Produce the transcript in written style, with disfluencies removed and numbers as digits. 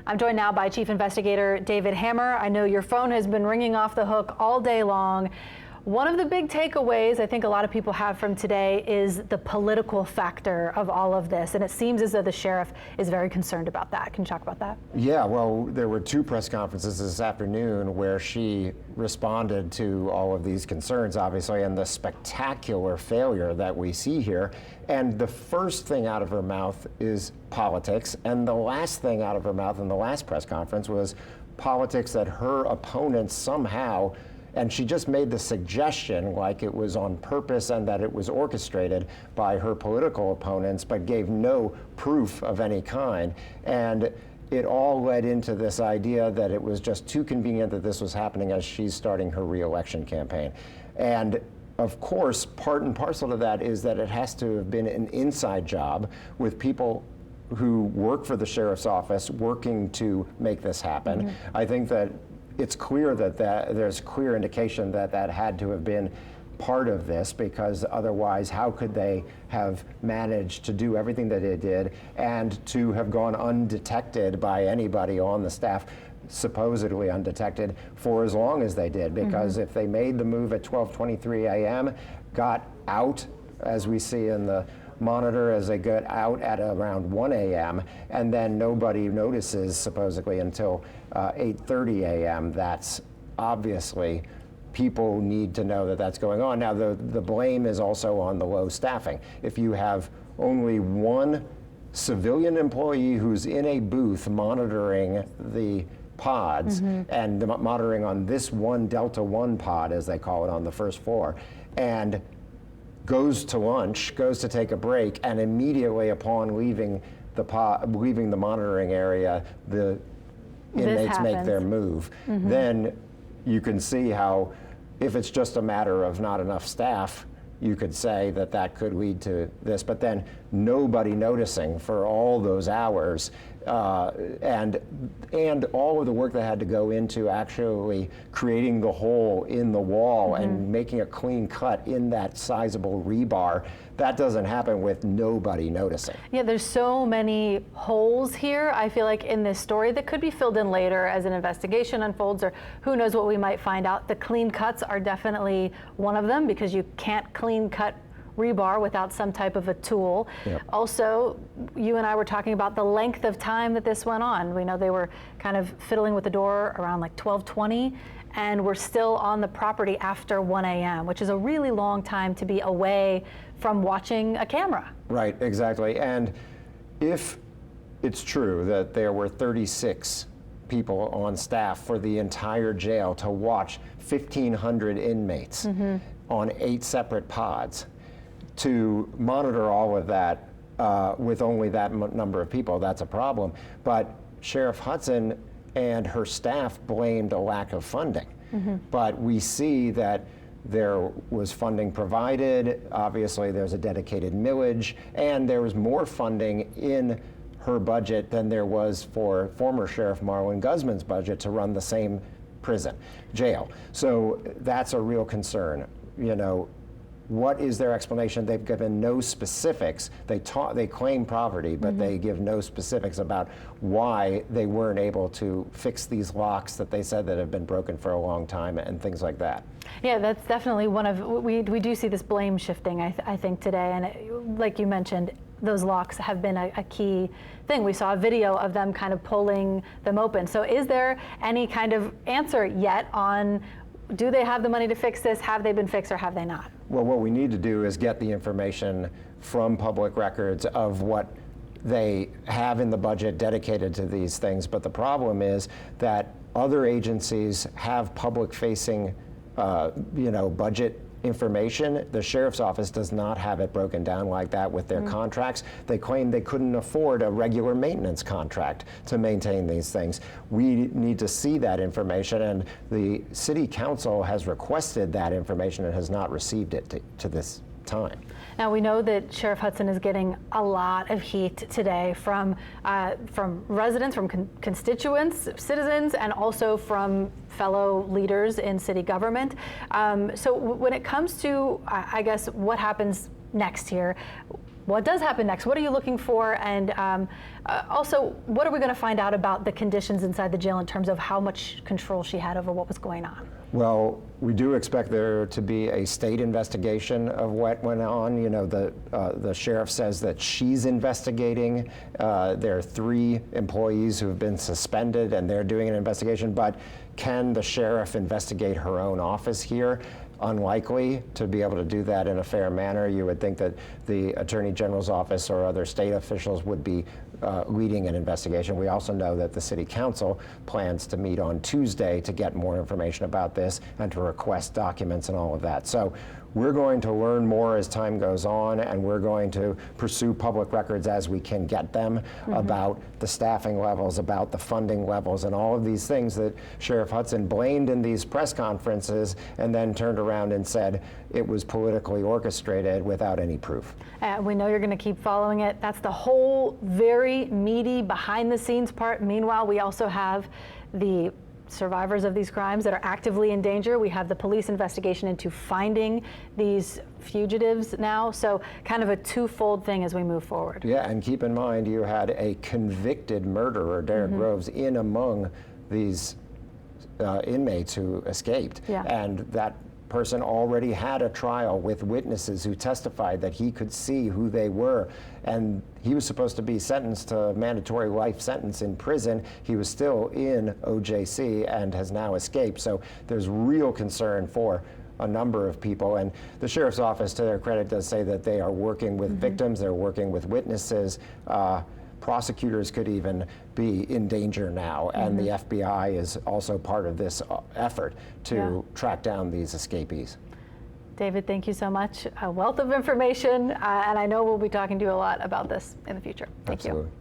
I'm joined now by Chief Investigator David Hammer. I know your phone has been ringing off the hook all day long. One of the big takeaways I think a lot of people have from today is the political factor of all of this, and it seems as though the sheriff is very concerned about that. Can you talk about that? Yeah, well, there were two press conferences this afternoon where she responded to all of these concerns, obviously, and the spectacular failure that we see here. And the first thing out of her mouth is politics, and the last thing out of her mouth in the last press conference was politics that her opponents somehow, and she just made the suggestion like it was on purpose and that it was orchestrated by her political opponents, but gave no proof of any kind. And it all led into this idea that it was just too convenient that this was happening as she's starting her re-election campaign. And of course, part and parcel to that is that it has to have been an inside job with people who work for the sheriff's office working to make this happen. Mm-hmm. I think that it's clear that there's clear indication that that had to have been part of this, because otherwise how could they have managed to do everything that they did and to have gone undetected by anybody on the staff, supposedly undetected, for as long as they did? Because if they made the move at 12:23 a.m., got out, as we see in the monitor, as they get out at around 1 a.m., and then nobody notices supposedly until 8:30 a.m. That's obviously, people need to know that that's going on. Now, the blame is also on the low staffing. If you have only one civilian employee who's in a booth monitoring the pods and monitoring on this one Delta 1 pod, as they call it, on the first floor, and goes to lunch, goes to take a break, and immediately upon leaving the monitoring area, the inmates make their move, then you can see how, if it's just a matter of not enough staff, you could say that that could lead to this. But then nobody noticing for all those hours, and all of the work that had to go into actually creating the hole in the wall and making a clean cut in that sizable rebar, that doesn't happen with nobody noticing. Yeah, there's so many holes here, I feel like, in this story that could be filled in later as an investigation unfolds, or who knows what we might find out. The clean cuts are definitely one of them, because you can't clean cut rebar without some type of a tool. Yep. Also, you and I were talking about the length of time that this went on. We know they were kind of fiddling with the door around like 12:20, and we're still on the property after 1 a.m., which is a really long time to be away from watching a camera. Right, exactly. And if it's true that there were 36 people on staff for the entire jail to watch 1,500 inmates on 8 separate pods, to monitor all of that with only that number of people, that's a problem. But Sheriff Hudson and her staff blamed a lack of funding. But we see that there was funding provided. Obviously, there's a dedicated millage, and there was more funding in her budget than there was for former Sheriff Marlon Guzman's budget to run the same jail. So that's a real concern. You know, what is their explanation? They've given no specifics. They claim poverty, but they give no specifics about why they weren't able to fix these locks that they said that have been broken for a long time and things like that. Yeah, that's definitely one of, we do see this blame shifting, I think, today. And like you mentioned, those locks have been a key thing. We saw a video of them kind of pulling them open. So is there any kind of answer yet on, do they have the money to fix this? Have they been fixed, or have they not? Well, what we need to do is get the information from public records of what they have in the budget dedicated to these things. But the problem is that other agencies have public-facing, budget information. The sheriff's office does not have it broken down like that with their contracts. They claim they couldn't afford a regular maintenance contract to maintain these things. We need to see that information, and the city council has requested that information and has not received it to this time. Now, we know that Sheriff Hudson is getting a lot of heat today from residents, from constituents, citizens, and also from fellow leaders in city government. So when it comes to, I guess, what happens next here, what does happen next? What are you looking for? And also, what are we going to find out about the conditions inside the jail in terms of how much control she had over what was going on? Well, we do expect there to be a state investigation of what went on. You know, the sheriff says that she's investigating. There are 3 employees who have been suspended, and they're doing an investigation. But can the sheriff investigate her own office here? Unlikely to be able to do that in a fair manner. You would think that the Attorney General's office or other state officials would be leading an investigation. We also know that the City Council plans to meet on Tuesday to get more information about this and to request documents and all of that. So we're going to learn more as time goes on, and we're going to pursue public records as we can get them about the staffing levels, about the funding levels, and all of these things that Sheriff Hudson blamed in these press conferences and then turned around and said it was politically orchestrated without any proof. We know you're going to keep following it. That's the whole very meaty behind the scenes part. Meanwhile, we also have the survivors of these crimes that are actively in danger. We have the police investigation into finding these fugitives now. So kind of a twofold thing as we move forward. Yeah, and keep in mind you had a convicted murderer, Derek Groves, in among these inmates who escaped. Yeah. And that person already had a trial with witnesses who testified that he could see who they were, and he was supposed to be sentenced to a mandatory life sentence in prison. He was still in OJC and has now escaped. So there's real concern for a number of people, and the sheriff's office, to their credit, does say that they are working with victims, they're working with witnesses. Prosecutors could even be in danger now, and the FBI is also part of this effort to track down these escapees. David, thank you so much. A wealth of information, and I know we'll be talking to you a lot about this in the future. Thank you. Absolutely.